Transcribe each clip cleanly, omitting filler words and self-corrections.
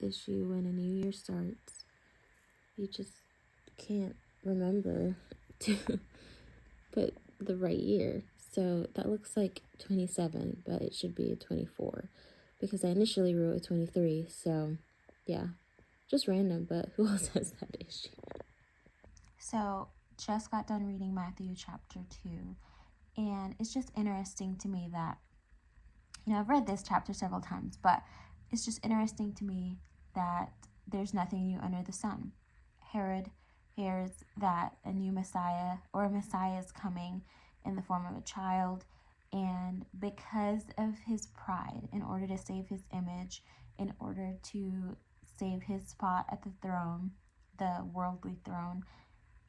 issue when a new year starts. You just can't remember to put the right year. So that looks like 27, but it should be a 24 because I initially wrote a 23. So yeah, just random, but who else has that issue? So just got done reading Matthew chapter 2, and it's just interesting to me that, I've read this chapter several times, but it's just interesting to me that there's nothing new under the sun. Herod hears that a new Messiah or a Messiah is coming in the form of a child, and because of his pride, in order to save his image, in order to save his spot at the throne, the worldly throne,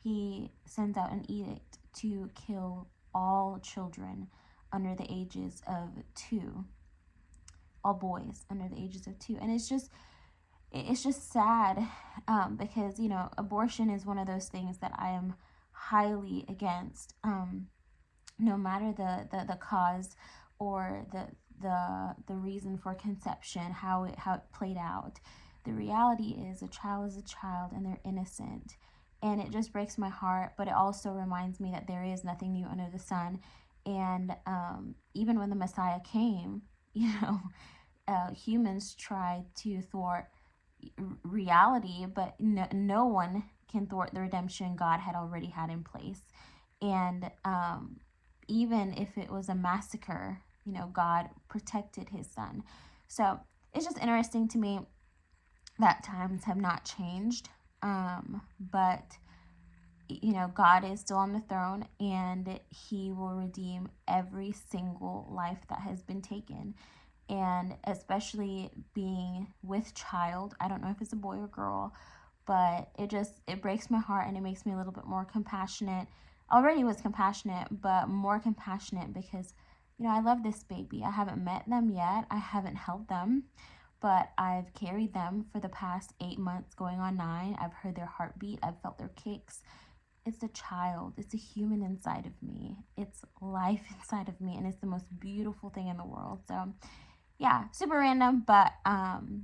he sends out an edict to kill all children under the ages of 2, all boys under the ages of 2. And it's just sad, because, abortion is one of those things that I am highly against, no matter the cause or the reason for conception, how it played out. The reality is a child and they're innocent. And it just breaks my heart, but it also reminds me that there is nothing new under the sun. And even when the Messiah came, humans tried to thwart reality, but no one can thwart the redemption God had already had in place. And even if it was a massacre, God protected his son. So it's just interesting to me that times have not changed. But God is still on the throne, and he will redeem every single life that has been taken. And especially being with child, I don't know if it's a boy or girl, but it breaks my heart, and it makes me a little bit more compassionate. Already was compassionate, but more compassionate because, I love this baby. I haven't met them yet. I haven't held them, but I've carried them for the past 8 months, going on 9. I've heard their heartbeat. I've felt their kicks. It's a child. It's a human inside of me. It's life inside of me, and it's the most beautiful thing in the world. So yeah, super random, but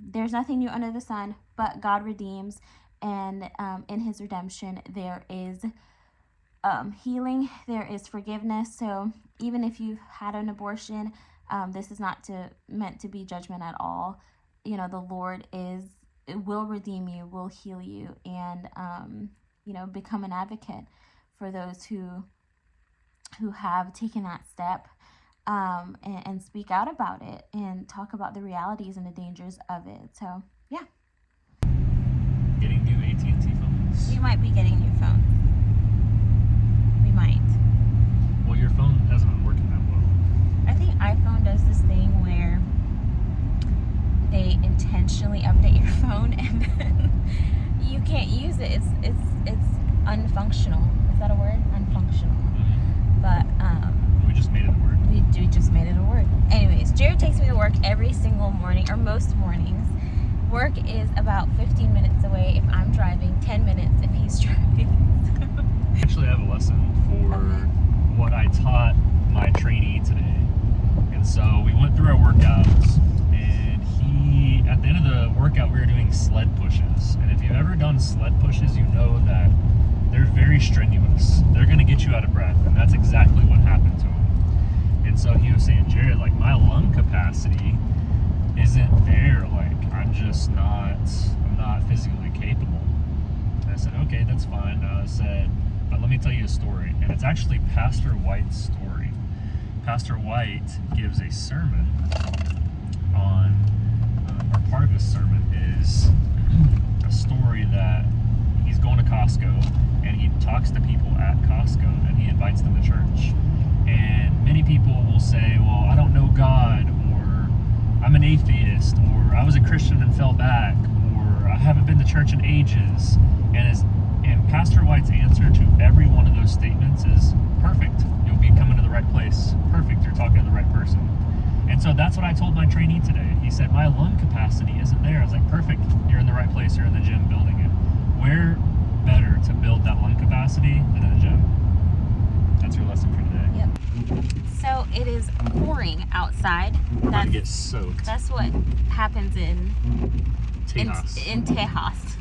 there's nothing new under the sun, but God redeems, and in his redemption, there is healing, there is forgiveness. So even if you've had an abortion, this is not meant to be judgment at all. The Lord will redeem you, will heal you, and become an advocate for those who have taken that step, and speak out about it and talk about the realities and the dangers of it. So yeah. Getting new AT&T phones. You might be getting new phones. We might. Well, your phone hasn't been working that well. I think iPhone does this thing where they intentionally update your phone and then you can't use it. It's unfunctional. Is that a word? Unfunctional. Mm-hmm. But we just made it a word. We just made it a word. Anyways, Jarrod takes me to work every single morning, or most mornings. Work is about 15 minutes away if I'm driving, 10 minutes if he's driving. Actually, I have a lesson for what I taught my trainee today. And so we went through our workouts, and at the end of the workout, we were doing sled pushes. And if you've ever done sled pushes, you know that they're very strenuous. They're going to get you out of breath, and that's exactly what happened to him. And so he was saying, Jarrod, like, my lung capacity isn't there. Like, I'm not physically capable. And I said, okay, that's fine. I said, but let me tell you a story. And it's actually Pastor White's story. Pastor White gives a sermon on, or part of his sermon is a story that he's going to Costco, and he talks to people at Costco, and he invites them to church. And many people will say, well, I don't know God, or I'm an atheist, or I was a Christian and fell back, or I haven't been to church in ages. And Pastor White's answer to every one of those statements is perfect. You'll be coming to the right place. Perfect. You're talking to the right person. And so that's what I told my trainee today. He said, my lung capacity isn't there. I was like, perfect. You're in the right place. You're in the gym building it. Where better to build that lung capacity than in the gym? That's your lesson for today. Yep. So it is pouring outside. We're going to get soaked. That's what happens in Tejas. In Tejas.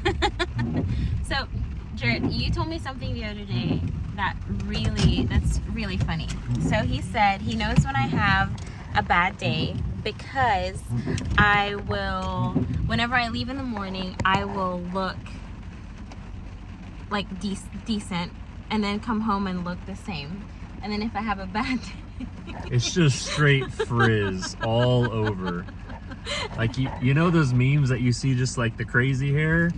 So, Jarrod, you told me something the other day that's really funny. So he said he knows when I have a bad day because I will, whenever I leave in the morning, I will look like decent, and then come home and look the same. And then if I have a bad day, it's just straight frizz all over. Like you know those memes that you see, just like the crazy hair?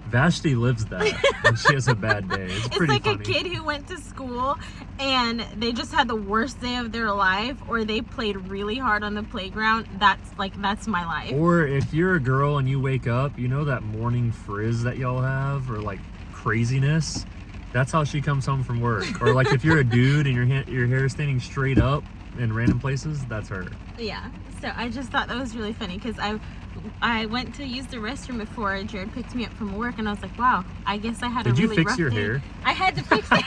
Vashti lives that when she has a bad day. It's pretty like funny. A kid who went to school and they just had the worst day of their life, or they played really hard on the playground. That's my life. Or if you're a girl and you wake up, you know that morning frizz that y'all have, or like craziness? That's how she comes home from work. Or like if you're a dude and your hair is standing straight up in random places, that's her. Yeah. So I just thought that was really funny because I went to use the restroom before Jarrod picked me up from work, and I was like, wow, I guess I had a really rough day. Did you fix your hair? I had to fix it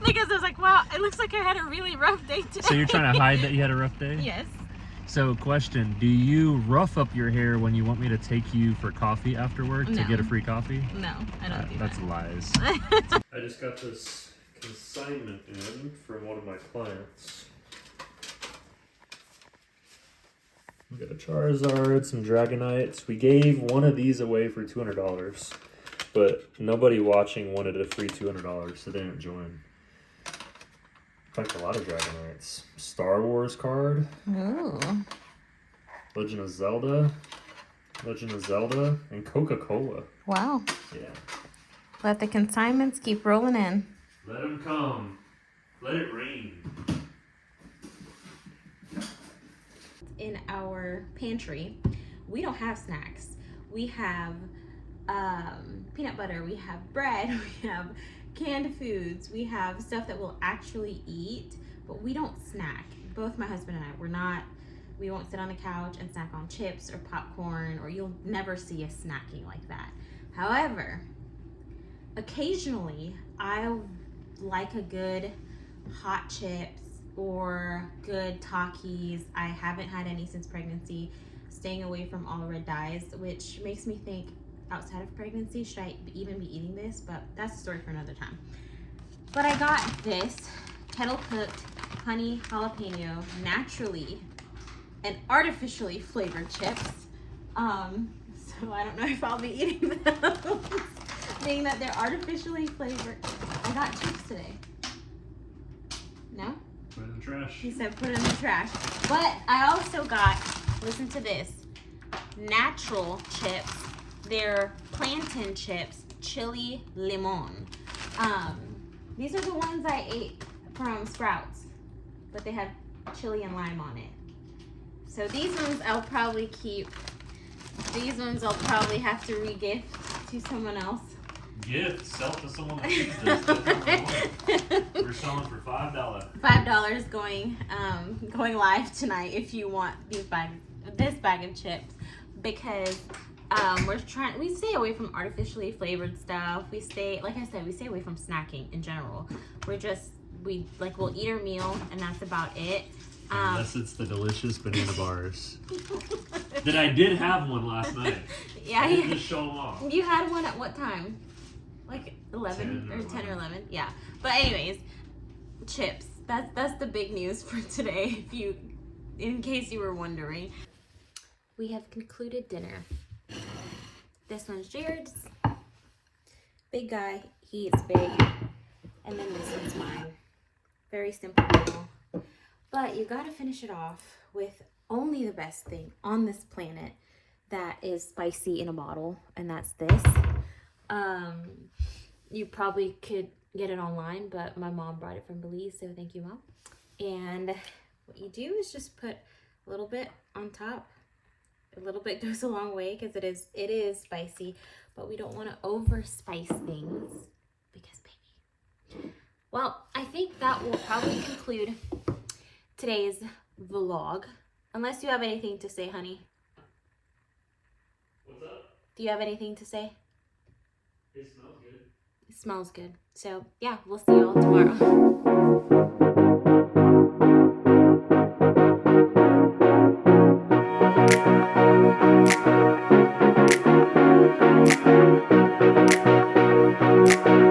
because I was like, wow, it looks like I had a really rough day today. So you're trying to hide that you had a rough day? Yes. So question, do you rough up your hair when you want me to take you for coffee after work to get a free coffee? No, I don't do that. That's lies. I just got this consignment in from one of my clients. We got a Charizard, some Dragonites. We gave one of these away for $200, but nobody watching wanted a free $200, so they didn't join. Like a lot of Dragonites. Star Wars card. Ooh. Legend of Zelda, and Coca-Cola. Wow. Yeah. Let the consignments keep rolling in. Let them come. Let it rain. In our pantry, we don't have snacks. We have peanut butter, we have bread, we have canned foods, we have stuff that we'll actually eat, but we don't snack. Both my husband and I, we won't sit on the couch and snack on chips or popcorn, or you'll never see us snacking like that. However, occasionally I like a good hot chips or good Takis. I haven't had any since pregnancy, staying away from all the red dyes, which makes me think outside of pregnancy, should I even be eating this? But that's a story for another time. But I got this kettle cooked honey jalapeno, naturally and artificially flavored chips. So I don't know if I'll be eating those, being that they're artificially flavored. I got chips today. No? Put it in the trash. He said put it in the trash. But I also got, listen to this, natural chips. They're plantain chips, chili limon. These are the ones I ate from Sprouts, but they had chili and lime on it. So these ones I'll probably keep. These ones I'll probably have to re-gift to someone else. Gift, sell to someone that needs this. We're selling for $5. $5 going live tonight if you want this bag of chips, because we stay away from artificially flavored stuff. We stay, like I said, we stay away from snacking in general. We'll eat our meal and that's about it. Unless it's the delicious banana bars. That I did have one last night. Yeah, I didn't just show them off. You had one at what time? Like 11 or 10 or 11. Yeah. But anyways, chips. That's the big news for today. In case you were wondering, we have concluded dinner. This one's Jarrod's. Big guy, he eats big. And then this one's mine. Very simple meal. But you gotta finish it off with only the best thing on this planet that is spicy in a bottle, and that's this. You probably could get it online, but my mom brought it from Belize, so thank you, Mom. And what you do is just put a little bit on top. A little bit goes a long way because it is spicy, but we don't want to over spice things because baby. Well, I think that will probably conclude today's vlog, unless you have anything to say, honey. What's up? Do you have anything to say? It smells good. It smells good. So yeah, we'll see y'all tomorrow.